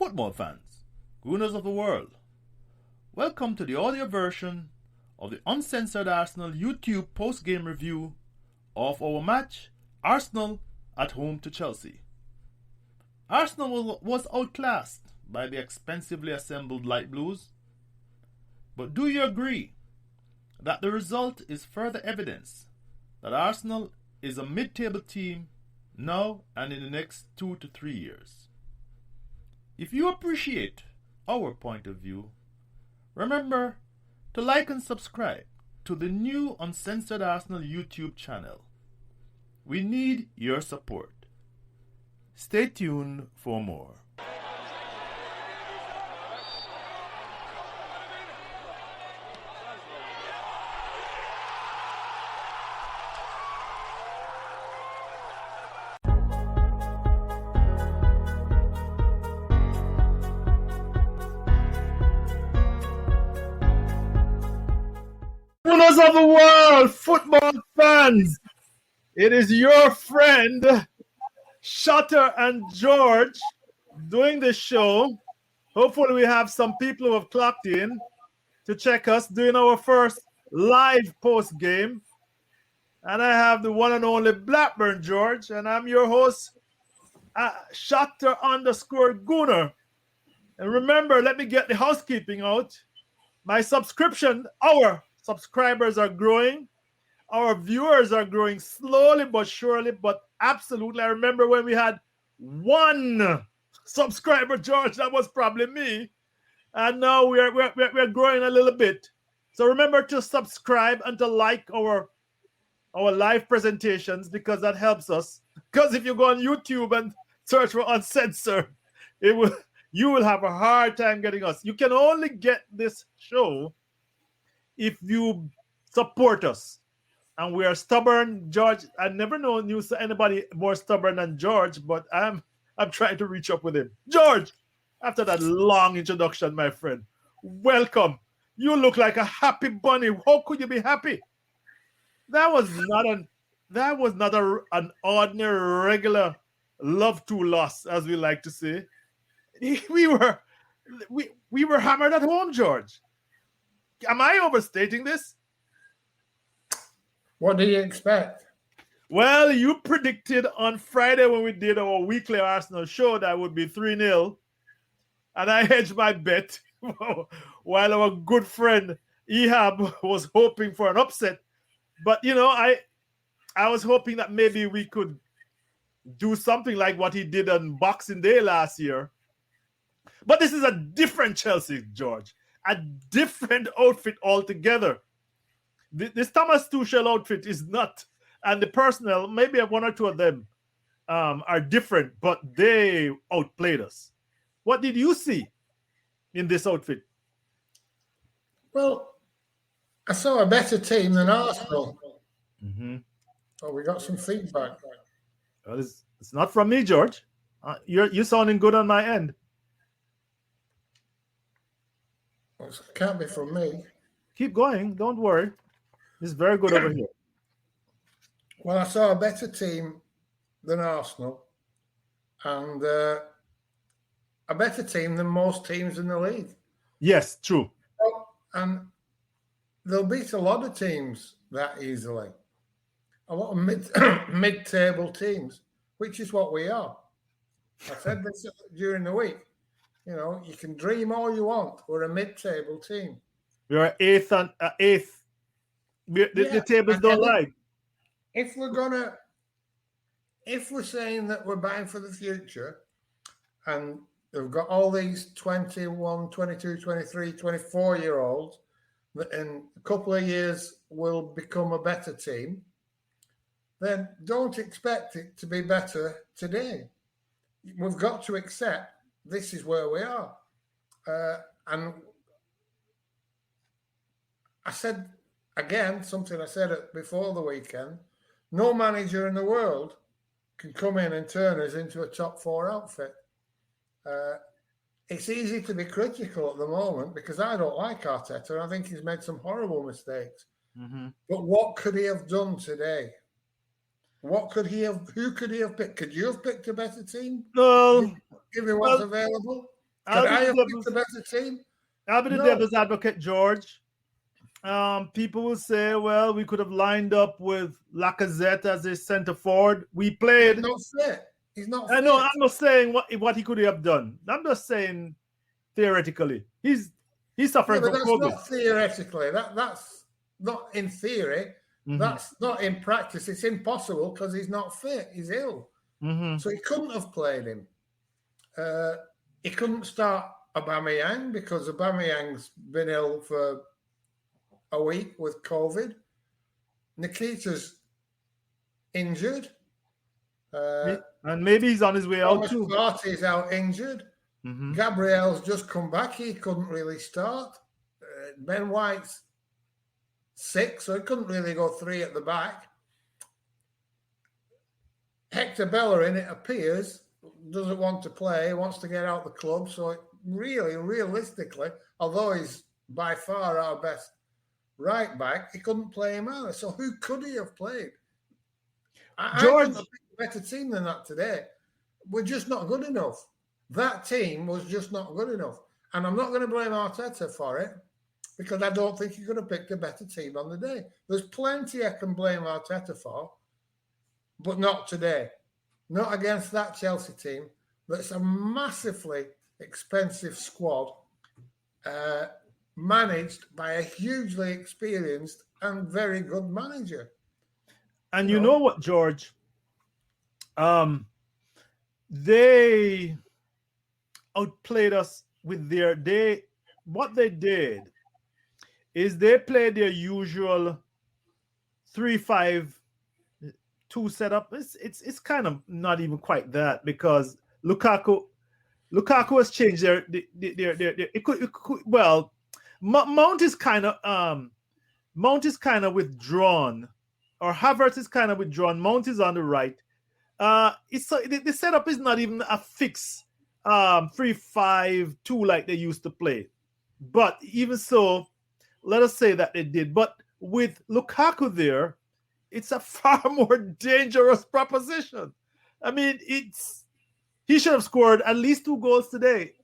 Football fans, Gooners of the world, welcome to the audio version of the uncensored Arsenal YouTube post-game review of our match, Arsenal at home to Chelsea. Arsenal was outclassed by the expensively assembled Light Blues, but do you agree that the result is further evidence that Arsenal is a mid-table team now and in the next 2 to 3 years? If you appreciate our point of view, remember to like and subscribe to the new Uncensored Arsenal YouTube channel. We need your support. Stay tuned for more. Owners of the world, football fans, it is your friend Shotta and George doing the show. Hopefully we have some people who have clocked in to check us doing our first live post game. And I have the one and only Blackburn George, and I'm your host, Shotta_Gooner. And remember, let me get the housekeeping out. My subscription, our subscribers are growing. Our viewers are growing slowly but surely, but absolutely. I remember when we had one subscriber, George, that was probably me. And now we're growing a little bit. So remember to subscribe and to like our live presentations, because that helps us. Because if you go on YouTube and search for Uncensored, you will have a hard time getting us. You can only get this show if you support us. And we are stubborn. George, I never knew anybody more stubborn than George, but I'm trying to reach up with him. George, after that long introduction, my friend, welcome. You look like a happy bunny. How could you be happy? That was not an ordinary, regular love to loss, as we like to say. We were hammered at home, George. Am I overstating this? What do you expect? Well, you predicted on Friday when we did our weekly Arsenal show that would be 3-0. And I hedged my bet while our good friend Ehab was hoping for an upset. But, I was hoping that maybe we could do something like what he did on Boxing Day last year. But this is a different Chelsea, George. A different outfit altogether. This Thomas Tuchel outfit is not, and the personnel, maybe one or two of them are different, but they outplayed us. What did you see in this outfit? Well, I saw a better team than Arsenal. Mm-hmm. Oh, we got some feedback. Well, it's not from me, George. You're sounding good on my end. Well, it can't be from me. Keep going. Don't worry. It's very good over here. Well, I saw a better team than Arsenal, and a better team than most teams in the league. Yes, true. And they'll beat a lot of teams that easily. A lot of mid-table teams, which is what we are. I said this during the week. You can dream all you want. We're a mid-table team. We are eighth. The tables don't lie. If we're saying that we're buying for the future, and we've got all these 21, 22, 23, 24-year-olds that in a couple of years will become a better team, then don't expect it to be better today. We've got to accept this is where we are. And I said, again, something I said before the weekend, no manager in the world can come in and turn us into a top 4 outfit. It's easy to be critical at the moment because I don't like Arteta. I think he's made some horrible mistakes. Mm-hmm. But what could he have done today? Who could he have picked? Could you have picked a better team? No. If it was available? Could I have picked a better team? I'll be the devil's advocate, George. People will say, well, we could have lined up with Lacazette as a centre forward. We played. He's not fit. He's not fit. I know. I'm not saying what he could have done. I'm just saying theoretically. He's suffering from that's COVID. Not theoretically. That's not in theory. Mm-hmm. That's not in practice. It's impossible because he's not fit. He's ill. Mm-hmm. So he couldn't have played him. He couldn't start Aubameyang because Aubameyang's been ill for a week with COVID. Nikita's injured. And maybe he's on his way out too. Partey's out injured. Mm-hmm. Gabriel's just come back. He couldn't really start. Ben White's sick, so he couldn't really go 3 at the back. Hector Bellerin, it appears, doesn't want to play, wants to get out the club. So really, realistically, although he's by far our best right back, he couldn't play him either. So who could he have played? George, I couldn't have picked a better team than that today. We're just not good enough. That team was just not good enough. And I'm not going to blame Arteta for it because I don't think he could have picked a better team on the day. There's plenty I can blame Arteta for, but not today. Not against that Chelsea team. That's a massively expensive squad managed by a hugely experienced and very good manager. And you know what, George? They outplayed us with what they did is they played their usual 3-5-2 setup. It's kind of not even quite that because Lukaku has changed their Mount is kind of withdrawn, or Havertz is kind of withdrawn. Mount is on the right. The setup is not even a fix 3-5-2 like they used to play. But even so, let us say that they did. But with Lukaku there, it's a far more dangerous proposition. I mean, he should have scored at least 2 goals today.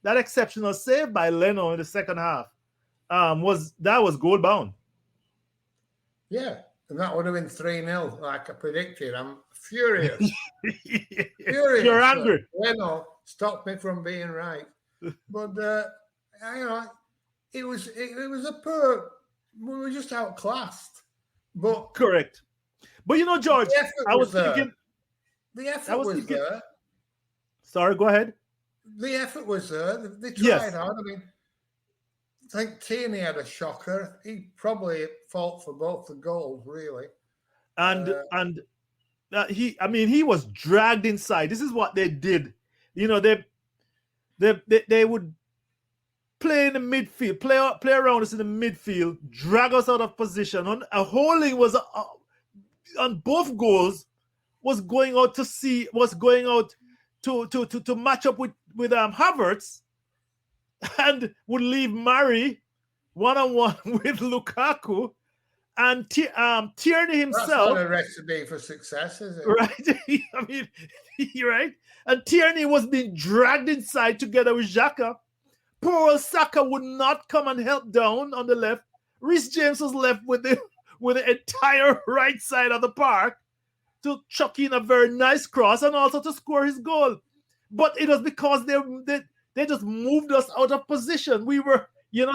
That exceptional save by Leno in the second half was goal bound. Yeah, and that would have been 3-0 like I predicted. I'm furious. Furious. You're angry. Leno stopped me from being right. But it was a poor. We were just outclassed. But correct. But George, I was thinking the effort was there. Sorry, go ahead. The effort was there. They tried hard. I mean, I think Tierney had a shocker. He probably at fault for both the goals, really. And he was dragged inside. This is what they did. They would play in the midfield, play around us in the midfield, drag us out of position. Holding was on both goals was going out to match up with Havertz, and would leave Murray one-on-one with Lukaku, and Tierney himself. That's not a recipe for success, is it? Right? I mean, you're right. And Tierney was being dragged inside together with Xhaka. Poor old Saka would not come and help down on the left. Reece James was left with the entire right side of the park to chuck in a very nice cross and also to score his goal. But it was because they just moved us out of position. We were, it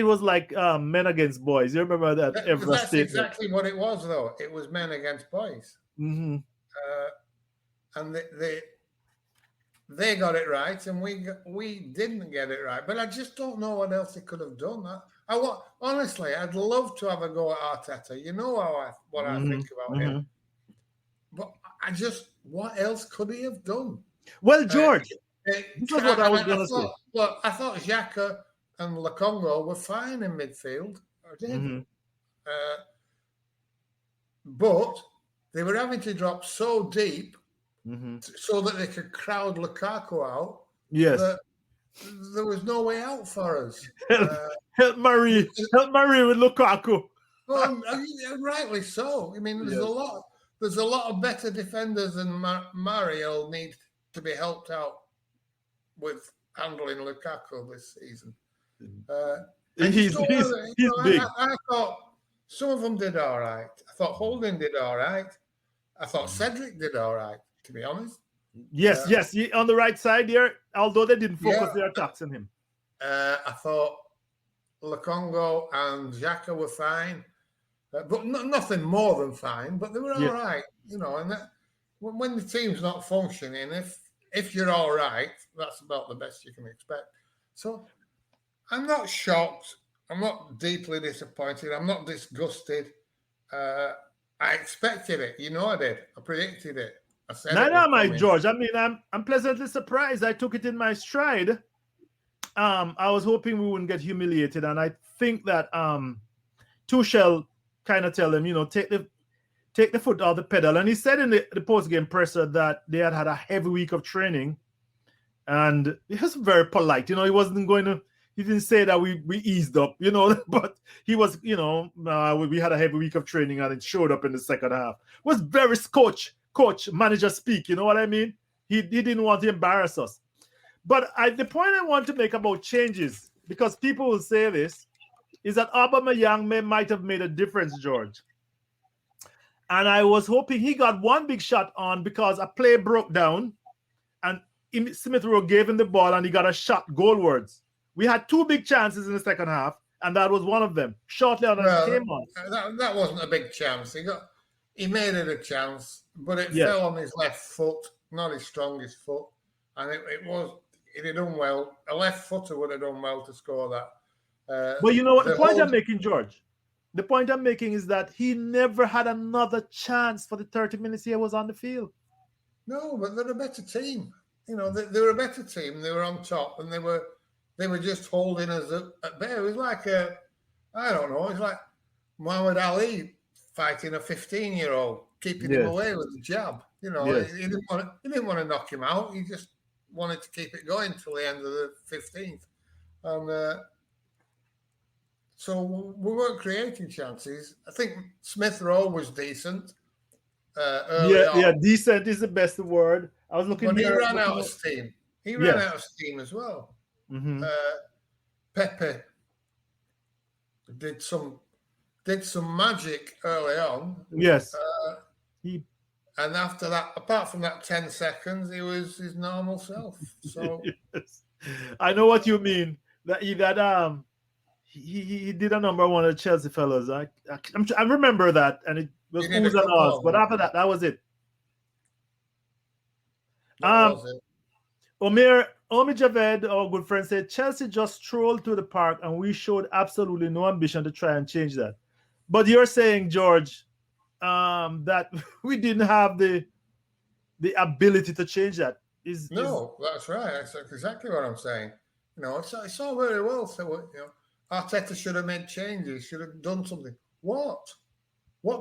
was like men against boys. You remember that? That's exactly what it was, though. It was men against boys. Mm-hmm. And they got it right, and we didn't get it right. But I just don't know what else they could have done. Honestly, I'd love to have a go at Arteta. You know what I think about him. But what else could he have done? Well, George, this is what I was going to say. Well, I thought Xhaka and Lokonga were fine in midfield. But they were having to drop so deep so that they could crowd Lukaku out. Yes. There was no way out for us. Help Murray with Lukaku. Well, rightly so. I mean, there's a lot of better defenders than Murray will need to be helped out with handling Lukaku this season. He's big. I thought some of them did all right. I thought Holding did all right. I thought Cedric did all right, to be honest. Yes, on the right side there, although they didn't focus their attacks on him. I thought Lukongo and Xhaka were fine, but nothing more than fine, but they were all right, and that, when the team's not functioning, if you're all right, that's about the best you can expect. So I'm not shocked. I'm not deeply disappointed. I'm not disgusted. I expected it. I did. I predicted it. I said Neither am I, George. I mean, I'm pleasantly surprised. I took it in my stride. I was hoping we wouldn't get humiliated, and I think that Tuchel kind of tell them, take the foot off the pedal. And he said in the post-game presser that they had a heavy week of training, and he was very polite. He wasn't going to. He didn't say that we eased up, but he was, we had a heavy week of training and it showed up in the second half. It was very coach manager speak. You know what I mean? He didn't want to embarrass us. But the point I want to make about changes, because people will say this, is that Aubameyang might have made a difference, George. And I was hoping he got one big shot on because a play broke down and Smith Rowe gave him the ball and he got a shot goalwards. We had two big chances in the second half, and that was one of them. Shortly after it came on. That wasn't a big chance. He made it a chance, but it fell on his left foot, not his strongest foot. And it had done well. A left footer would have done well to score that. But you know what? The point I'm making, George, the point I'm making is that he never had another chance for the 30 minutes he was on the field. No, but they're a better team. They were a better team. They were on top, and they were just holding us at bay. It was like I don't know. It's like Muhammad Ali fighting a 15-year-old, keeping him away with the jab. He didn't want to knock him out. He just wanted to keep it going till the end of the 15th, and so we weren't creating chances. I think Smith Rowe was decent. Decent is the best word. I was looking. But he ran out of steam. He ran out of steam as well. Mm-hmm. Pepe did some magic early on. Yes. And after that, apart from that 10 seconds, he was his normal self. So yes. I know what you mean. He did a number one of the Chelsea fellas. I remember that, and it was who's and us. But after that was it. Omi Javed, our good friend, said Chelsea just strolled to the park and we showed absolutely no ambition to try and change that. But you're saying, George, that we didn't have the ability to change that. That's right. That's exactly what I'm saying. It's all very well. So, Arteta should have made changes, should have done something. What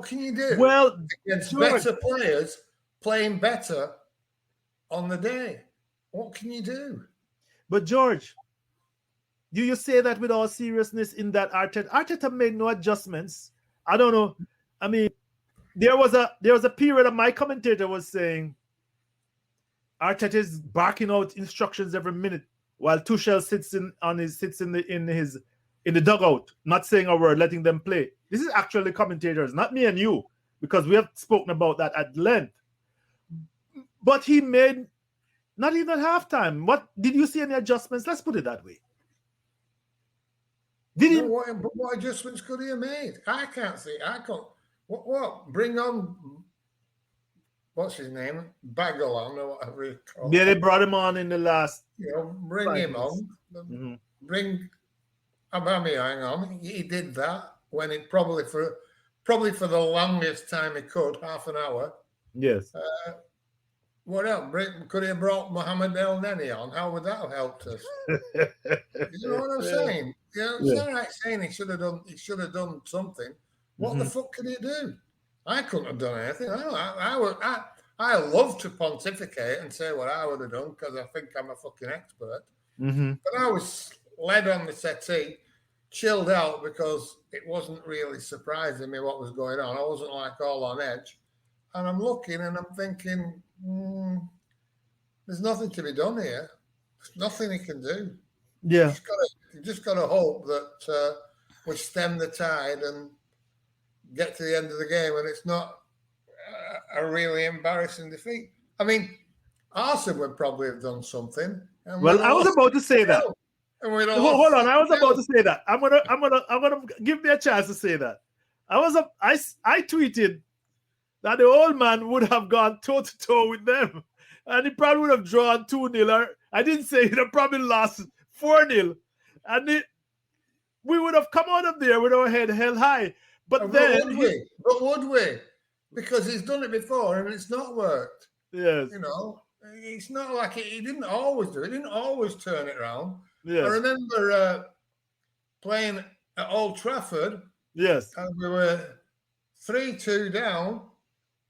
can you do? Well, against better players playing better on the day. What can you do? But George, do you say that with all seriousness in that Arteta made no adjustments? I don't know. I mean, there was a period of my commentator was saying Arteta is barking out instructions every minute while Tuchel sits in the dugout, not saying a word, letting them play. This is actually commentators, not me and you, because we have spoken about that at length. But he made not even halftime. What did you see any adjustments? Let's put it that way. What adjustments could he have made? I can't see. I can't. What? Bring on. What's his name? Bagalon or whatever he called. Yeah, they brought him on in the last. Bring him on. Mm-hmm. Bring Aubameyang on. He did that when it probably for the longest time he could, half an hour. Yes. What else? Could he have brought Mohamed El Neni on? How would that have helped us? You know what I'm saying? It's all right saying he should have done something. What the fuck could he do? I couldn't have done anything. I love to pontificate and say what I would have done because I think I'm a fucking expert. Mm-hmm. But I was led on the settee, chilled out because it wasn't really surprising me what was going on. I wasn't like all on edge. And I'm looking and I'm thinking, there's nothing to be done here. There's nothing he can do. Yeah. You just got to hope that we stem the tide and get to the end of the game, and it's not a really embarrassing defeat. I mean, Arsenal would probably have done something. Well, I was about to say that. Hold on, I was about to say that. I'm gonna give me a chance to say that. I tweeted that the old man would have gone toe to toe with them, and he probably would have drawn 2-0. Or I didn't say he'd have probably lost 4-0, and we would have come out of there with our head held high. But then, would we? Because he's done it before and it's not worked. Yes, you know, it's not like he didn't always do it. He didn't always turn it around. Yes. I remember playing at Old Trafford. Yes. And we were 3-2 down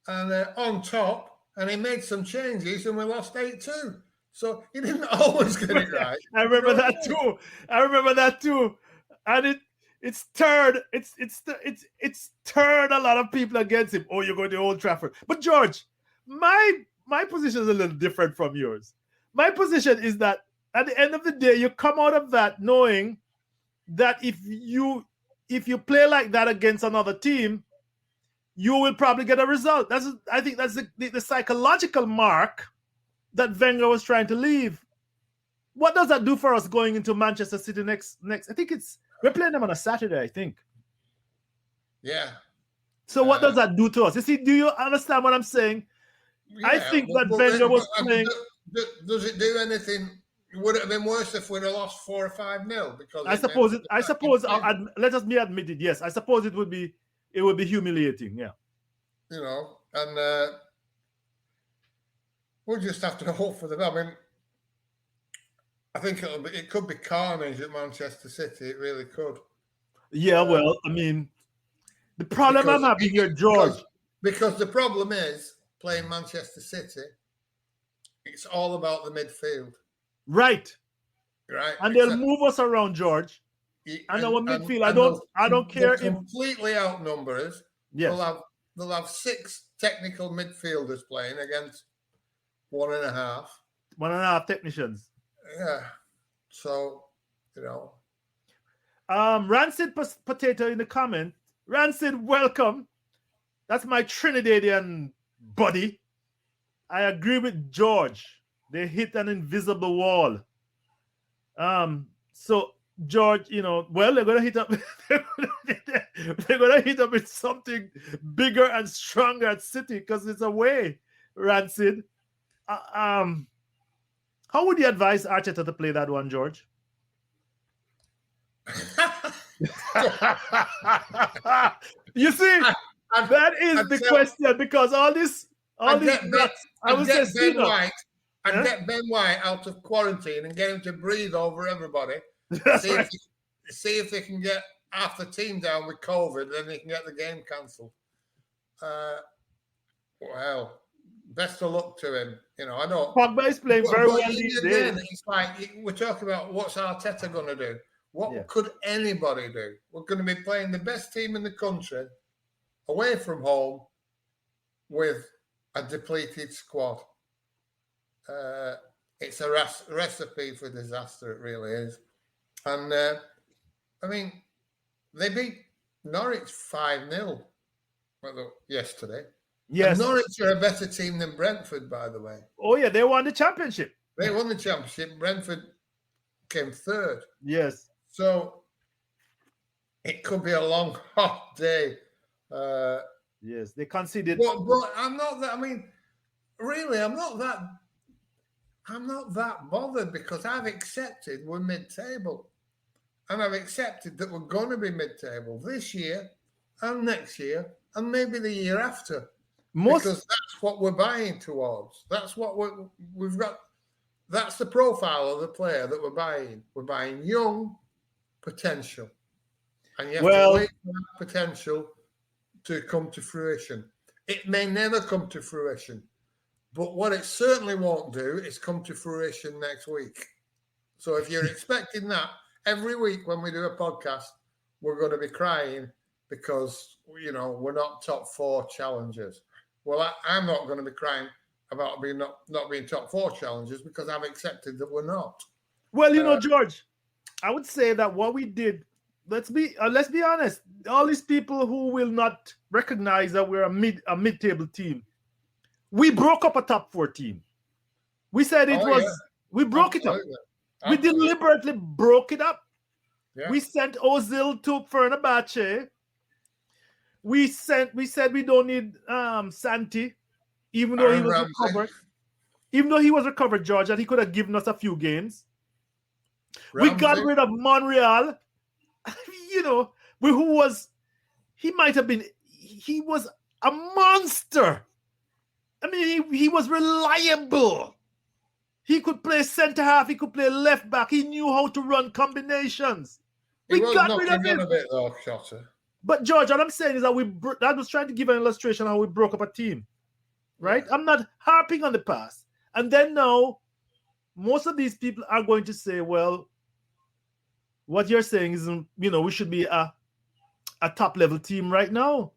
and on top, and he made some changes and we lost 8-2. So he didn't always get it right. I remember that too. And it's turned a lot of people against him. Oh, you're going to Old Trafford. But George, my position is a little different from yours. My position is that at the end of the day, you come out of that knowing that if you play like that against another team, you will probably get a result. I think that's the psychological mark that Wenger was trying to leave. What does that do for us going into Manchester City next? I think we're playing them on a Saturday, I think. Yeah. So what does that do to us? You see, do you understand what I'm saying? Yeah, I think that Wenger was playing. Does it do anything? Would it have been worse if we'd have lost 4 or 5-0? Because I suppose. Let us be admitted. Yes, I suppose it would be humiliating. Yeah. You know, and we'll just have to hope for the best. I mean, I think it could be carnage at Manchester City. It really could. Yeah. Well, I mean, the problem I'm having here, George, because the problem is playing Manchester City. It's all about the midfield. Right. Right. And they'll move us around, George. And our midfield, I don't care if completely outnumber us. Yes. They'll have 6 technical midfielders playing against 1.5. 1.5 technicians. Yeah. So, you know. Rancid Potato in the comment. Rancid, welcome. That's my Trinidadian buddy. I agree with George. They hit an invisible wall. So George, you know, well, they're gonna hit up. They're gonna hit up with something bigger and stronger at City because it's away. Rancid. How would you advise Arteta to play that one, George? You see, that is the question because all this. I'd get Ben White out of quarantine and get him to breathe over everybody. See if they can get half the team down with COVID, then they can get the game cancelled. Well, best of luck to him. You know, I know. Pogba is playing very well these days. It's like we're talking about what's Arteta going to do. What could anybody do? We're going to be playing the best team in the country away from home with a depleted squad. It's a recipe for disaster, it really is. And, I mean, they beat Norwich 5-0 yesterday. Yes. And Norwich are a better team than Brentford, by the way. Oh, yeah, they won the championship. They won the championship. Brentford came third. Yes. So it could be a long, hot day. Yes, they conceded. But I'm not that. I mean, really, I'm not that bothered because I've accepted we're mid-table, and I've accepted that we're going to be mid-table this year, and next year, and maybe the year after. Because that's what we're buying towards. That's what we've got. That's the profile of the player that we're buying. We're buying young potential, and you have to wait for that potential to come to fruition. It may never come to fruition, but what it certainly won't do is come to fruition next week. So if you're expecting that, every week when we do a podcast, we're going to be crying because, you know, we're not top 4 challengers. Well, I'm not going to be crying. about being not being top four challengers because I've accepted that we're not. Well, George, I would say that what we did. Let's be honest. All these people who will not recognize that we're a mid-table team, we broke up a top four team. We said it was. Yeah. We broke it up. We deliberately broke it up. Yeah. We sent Ozil to Fenerbahce. We said we don't need Santi, even though he was recovered. Even though he was recovered, George, and he could have given us a few games. We got rid of Monreal. He might have been. He was a monster. I mean, he was reliable. He could play centre half. He could play left back. He knew how to run combinations. We got rid of him. A bit though, Shotta. But George, what I'm saying is that I was trying to give an illustration of how we broke up a team, right? Yeah. I'm not harping on the past. And then now, most of these people are going to say, well, what you're saying is, we should be a top level team right now.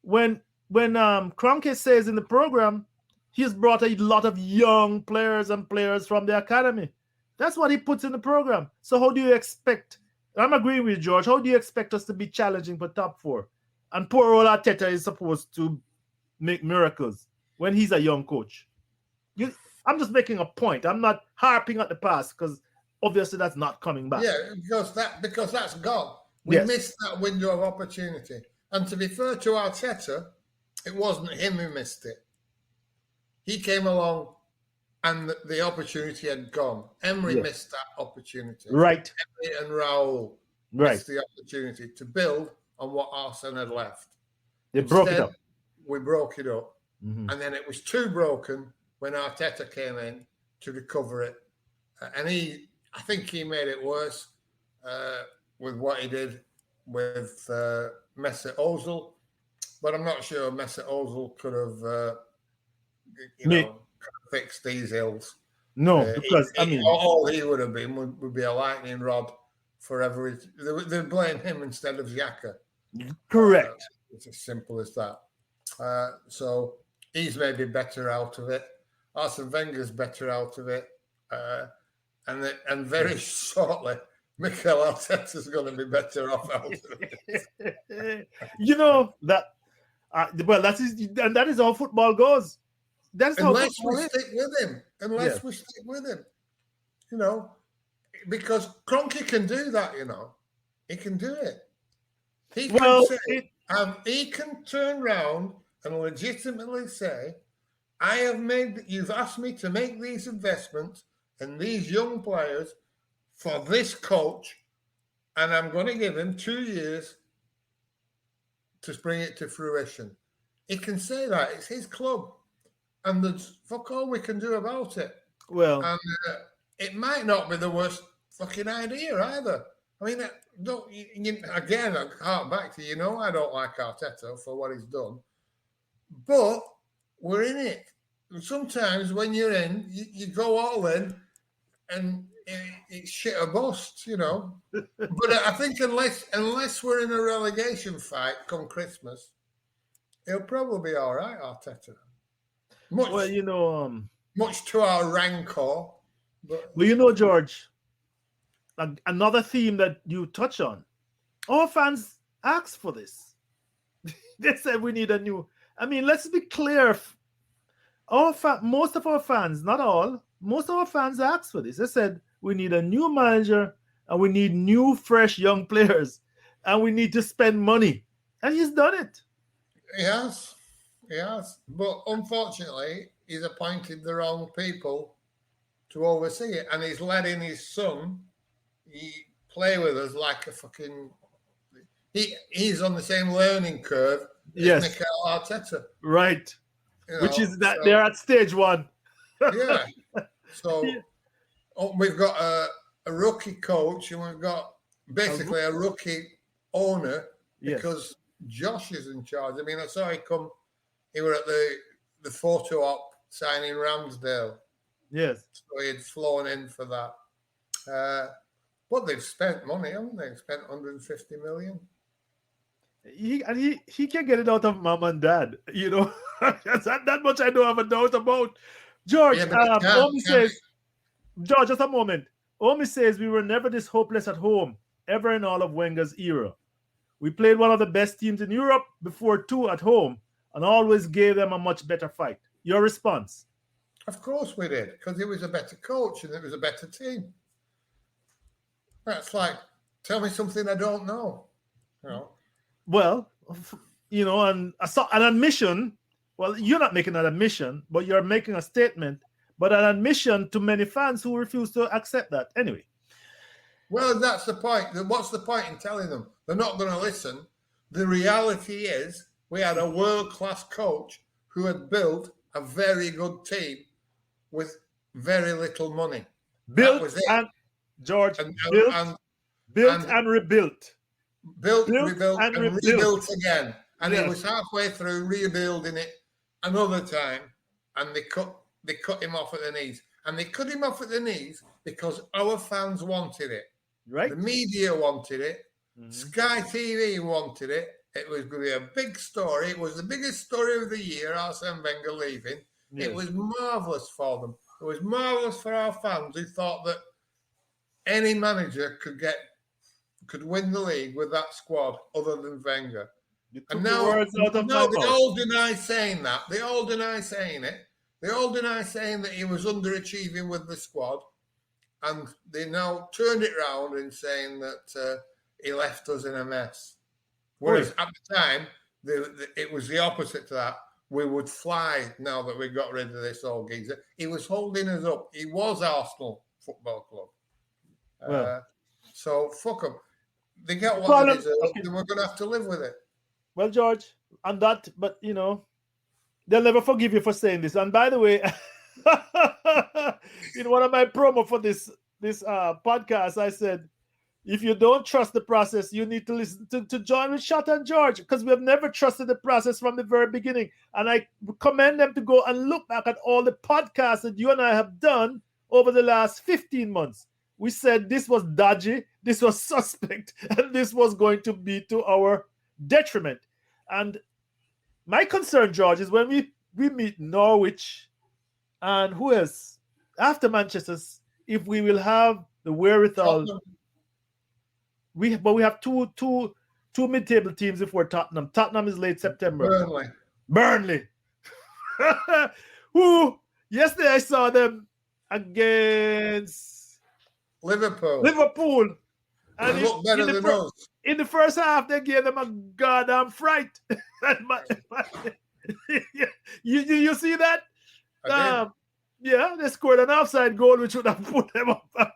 When Kroenke says in the program, he's brought a lot of young players and players from the academy. That's what he puts in the program. So how do you expect? I'm agreeing with George. How do you expect us to be challenging for top four? And poor old Arteta is supposed to make miracles when he's a young coach. I'm just making a point. I'm not harping at the past because obviously that's not coming back. Yeah, because that's gone. We missed that window of opportunity. And to be fair to Arteta, it wasn't him who missed it. He came along and the opportunity had gone. Emery missed that opportunity. Right. Emery and Raul missed the opportunity to build on what Arsenal had left. They broke it up. We broke it up. Mm-hmm. And then it was too broken when Arteta came in to recover it. And I think he made it worse with what he did with Mesut Ozil. But I'm not sure Mesut Ozil could have, fixed these ills. No, because all he would have been would be a lightning rod forever. They blame him instead of Xhaka. Correct. It's as simple as that. So he's maybe better out of it. Arsene Wenger's better out of it. And very shortly, Mikel Arteta's going to be better off out of it. That is how football goes. That's unless we stick with him. Unless we stick with him. Because Kroenke can do that, He can do it. He can turn around and legitimately say, you've asked me to make these investments in these young players for this coach, and I'm going to give him 2 years to bring it to fruition. He can say that. It's his club. And there's fuck all we can do about it. Well, and it might not be the worst fucking idea either. I mean, again, I hark back to, I don't like Arteta for what he's done, but we're in it. Sometimes when you're in, you go all in, and it's shit or bust, But I think unless we're in a relegation fight come Christmas, he'll probably be all right, Arteta. Much to our rancor. But George, another theme that you touch on, our fans asked for this. They said we need a new. I mean, let's be clear. Most of our fans, not all, most of our fans asked for this. They said we need a new manager and we need new, fresh, young players, and we need to spend money. And he's done it. He has. But unfortunately, he's appointed the wrong people to oversee it. And he's letting his son play with us like a fucking... He's on the same learning curve as Mikel Arteta. Right. Which is that they're at stage one. Yeah. So we've got a rookie coach and we've got basically a rookie owner because Josh is in charge. I mean, I saw he were at the photo op signing Ramsdale. Yes. So he'd flown in for that. But they've spent money, haven't they? They've spent 150 million. He can get it out of mom and dad. You know, that much I don't have a doubt about. George, Yeah, but it can't, Omi can it? says, George, just a moment. Omi says we were never this hopeless at home ever in all of Wenger's era. We played one of the best teams in Europe before two at home and always gave them a much better fight. Your response? Of course we did, because he was a better coach and it was a better team. That's like, tell me something I don't know. You know? Well, you know, and an admission. Well, you're not making an admission, but you're making a statement. But an admission to many fans who refuse to accept that. Anyway. Well, that's the point. What's the point in telling them? They're not going to listen. The reality is we had a world-class coach who had built a very good team with very little money. Built that was it. And George, and built and rebuilt. Built, rebuilt, and rebuilt again. And Yes. he was halfway through rebuilding it another time, and they cut him off at the knees. And they cut him off at the knees because our fans wanted it. Right. The media wanted it. Mhm. Sky TV wanted it. It was going to be a big story. It was the biggest story of the year, Arsene Wenger leaving. Yes. It was marvellous for them. It was marvellous for our fans who thought that any manager could win the league with that squad other than Wenger. And now they all deny saying that. They all deny saying it. They all deny saying that he was underachieving with the squad. And they now turned it around and saying that he left us in a mess. Whereas at the time, it was the opposite to that. We would fly now that we got rid of this old geezer. He was holding us up. He was Arsenal Football Club. So fuck them. They get what they deserve, and we're going to have to live with it. Well, George, on that, but you know, they'll never forgive you for saying this. And by the way, in one of my promo for this podcast, I said, if you don't trust the process, you need to listen to join with Shotta and George, because we have never trusted the process from the very beginning. And I recommend them to go and look back at all the podcasts that you and I have done over the last 15 months. We said this was dodgy, this was suspect, and this was going to be to our detriment. And my concern, George, is when we meet Norwich and who else after Manchester, if we will have the wherewithal. We have two mid-table teams if we're Tottenham. Tottenham is late September. Burnley. Who yesterday I saw them against Liverpool. And they look better than us. In the first half, they gave them a goddamn fright. you see that? Yeah, they scored an offside goal, which would have put them up at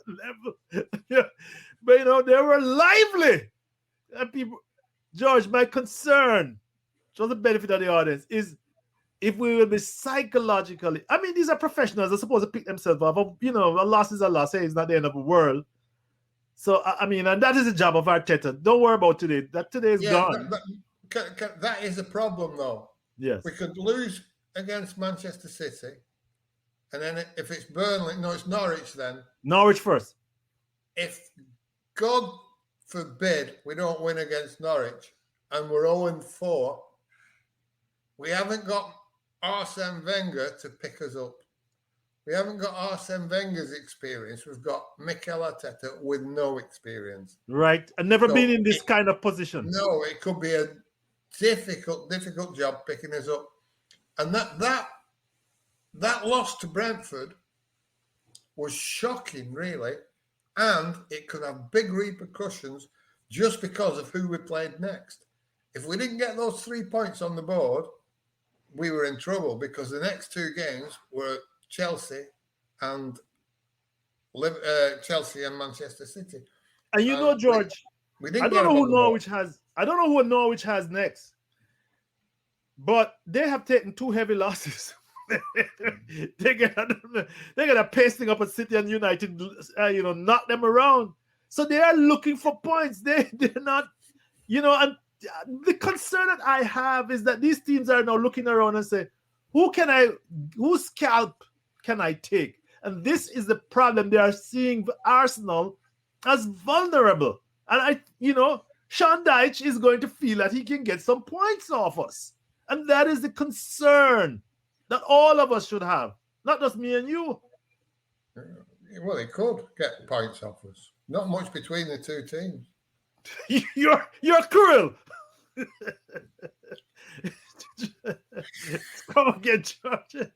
level. Yeah. But, you know, they were lively. And people, George, my concern, for the benefit of the audience, is if we will be psychologically, I mean, these are professionals. They're supposed to pick themselves up. You know, a loss is a loss. Hey, it's not the end of the world. So, I mean, and that is the job of Arteta. Don't worry about today. Today is gone. That is a problem, though. Yes. We could lose against Manchester City. And then if it's Burnley, no, it's Norwich then. Norwich first. If, God forbid, we don't win against Norwich and we're 0-4, we haven't got Arsene Wenger to pick us up. We haven't got Arsene Wenger's experience. We've got Mikel Arteta with no experience. Right. And never been in this kind of position. No, it could be a difficult job picking us up. And that loss to Brentford was shocking, really. And it could have big repercussions just because of who we played next. If we didn't get those 3 points on the board, we were in trouble, because the next two games were Chelsea and Manchester City. And you know, George, we didn't I don't know who Norwich has. I don't know who Norwich has next. But they have taken two heavy losses. They're gonna pasting up at City and United, knock them around. So they are looking for points. They're not, and the concern that I have is that these teams are now looking around and say, whose scalp can I take? And this is the problem. They are seeing Arsenal as vulnerable. And Sean Dyche is going to feel that he can get some points off us. And that is the concern that all of us should have, not just me and you. Well, he could get points off us. Not much between the two teams. You're cruel. Come again, George.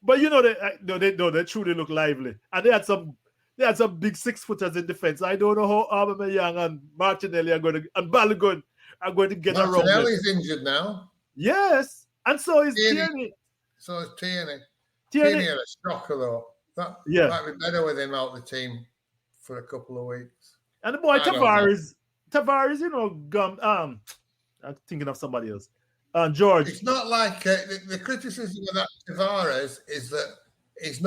But you know they truly look lively, and they had some big 6-footers in defense. I don't know how Aubameyang and Martinelli and Balogun are going to get around. Martinelli's injured now. Yes, and so is Tierney. So is Tierney. Tierney had a shocker though. That might be better with him out the team for a couple of weeks. And the boy Tavares, I'm thinking of somebody else. George. It's not like the criticism of that Tavares is that he's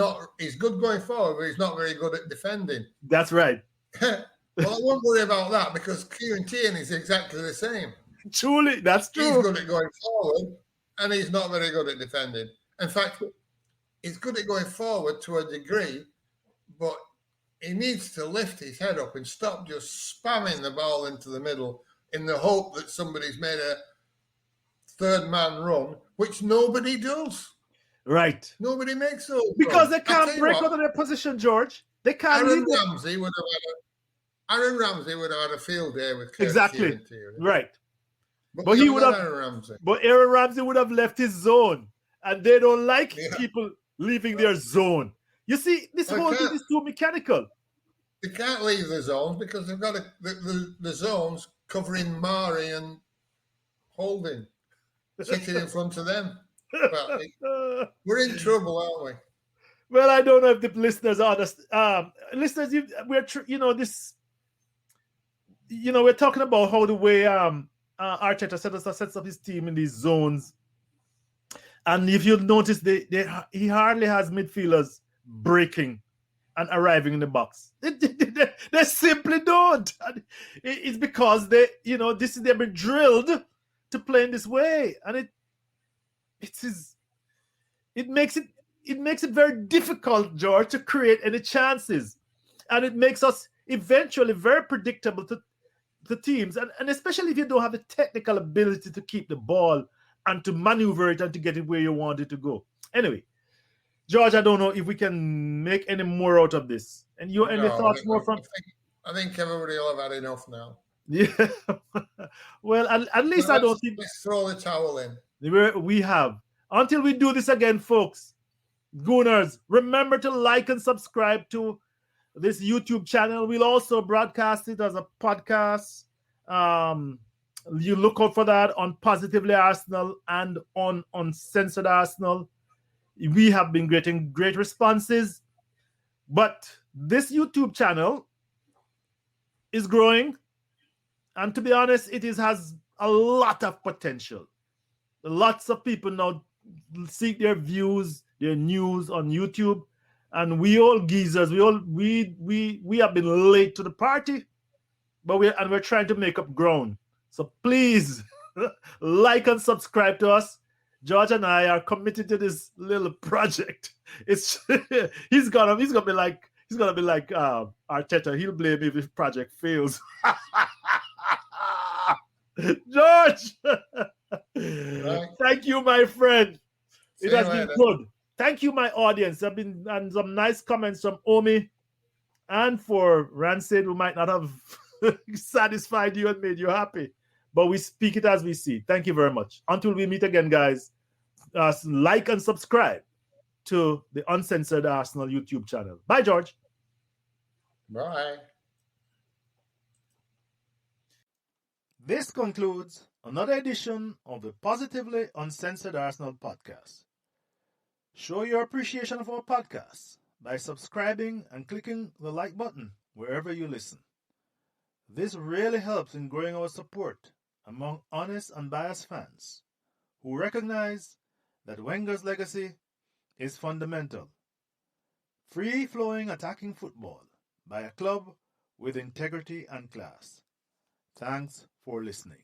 good going forward, but he's not very good at defending. That's right. Well, I won't worry about that because Kieran Tierney is exactly the same. Truly, that's true. He's good at going forward, and he's not very good at defending. In fact, he's good at going forward to a degree, but he needs to lift his head up and stop just spamming the ball into the middle in the hope that somebody's made a third man run, which nobody does. Right. Nobody makes those because they can't break out of their position, George. They can't. Aaron Ramsey would have had a field day with exactly right. But he would have. Aaron Ramsey would have left his zone, and they don't like people leaving their zone. You see, this whole thing is too mechanical. They can't leave the zones because they've got the zones covering Mari and Holding, sitting in front of them. Well, we're in trouble, aren't we? Well, I don't know if the listeners are listeners. We're talking about how the way Arteta sets up his team in these zones, and if you notice, he hardly has midfielders breaking and arriving in the box. They simply don't. It's because they've been drilled to play in this way, and it makes it very difficult, George, to create any chances, and it makes us eventually very predictable to the teams, and especially if you don't have the technical ability to keep the ball and to maneuver it and to get it where you want it to go. Anyway, George, I don't know if we can make any more out of this. And any thoughts more from? I think everybody will have had enough now. Yeah. Well, at least I don't think. Let's throw the towel in. We have. Until we do this again, folks, Gooners, remember to like and subscribe to this YouTube channel. We'll also broadcast it as a podcast. You look out for that on Positively Arsenal and on Uncensored Arsenal. We have been getting great responses, but this YouTube channel is growing, and to be honest, it has a lot of potential. Lots of people now seek their views, their news on YouTube, and we all geezers, we have been late to the party, but we're trying to make up ground. So please like and subscribe to us. George and I are committed to this little project. He's gonna be like Arteta. He'll blame me if the project fails. George, thank you, my friend. It has been good. Thank you, my audience. There have been some nice comments from Omi and for Rancid, who might not have satisfied you and made you happy. But we speak it as we see. Thank you very much. Until we meet again, guys, like and subscribe to the Uncensored Arsenal YouTube channel. Bye, George. Bye. This concludes another edition of the Positively Uncensored Arsenal podcast. Show your appreciation of our podcast by subscribing and clicking the like button wherever you listen. This really helps in growing our support among honest and biased fans who recognize that Wenger's legacy is fundamental. Free-flowing attacking football by a club with integrity and class. Thanks for listening.